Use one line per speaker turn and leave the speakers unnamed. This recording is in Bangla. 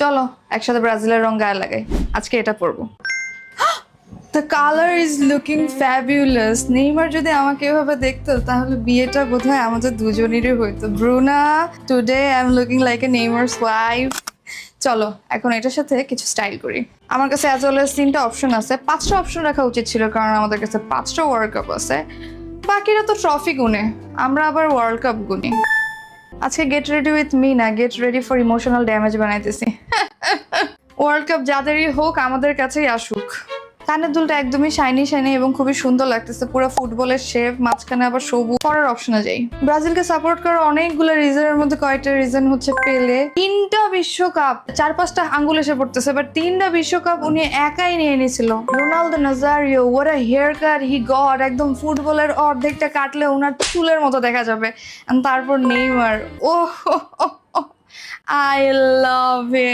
চলো একসাথে ব্রাজিলের রং গায়ে লাগাই। আজকে এটা পরবো। The color is looking fabulous. Neymar যদি আমাকে এভাবে দেখতো তাহলে বিয়েটা বোধহয় আমাদের দুজনেরই হইতো। Bruna, today I'm looking like a Neymar's wife. চলো এখন এটার সাথে কিছু স্টাইল করি। আমার কাছে অ্যাজ ওয়েল এজ 3টা অপশন আছে, 5টা অপশন রাখা উচিত ছিল কারণ আমাদের কাছে 5টা ওয়ার্ল্ড কাপ আছে। বাকিরা তো ট্রফি গুনে, আমরা আবার ওয়ার্ল্ড কাপ গুনি। আজকে গেট রেডি উইথ মি না, get ready for emotional damage বানাইতেছি। ওয়ার্ল্ড কাপ যাদেরই হোক আমাদের কাছেই আসুক। কানের দুলটা একদমই শাইনি শাইনি এবং খুবই সুন্দর লাগতেছে, পুরো ফুটবলের শেপ, মাঝখানে আবার সবুজ। পরের অপশনে যাই। ব্রাজিলকে সাপোর্ট করার অনেকগুলো রিজনের মধ্যে কয়েকটা রিজন হচ্ছে পেলে। 3টা বিশ্বকাপ, 4-5টা আঙ্গুল এসে পড়তেছে, বাট 3টা বিশ্বকাপ উনি একাই নিয়ে নিয়েছিল। Ronaldo Nazario, what a haircut he got, একদম ফুটবলের অর্ধেকটা কাটলে ওনার চুলের মতো দেখা যাবে। তারপর Neymar, O I love him.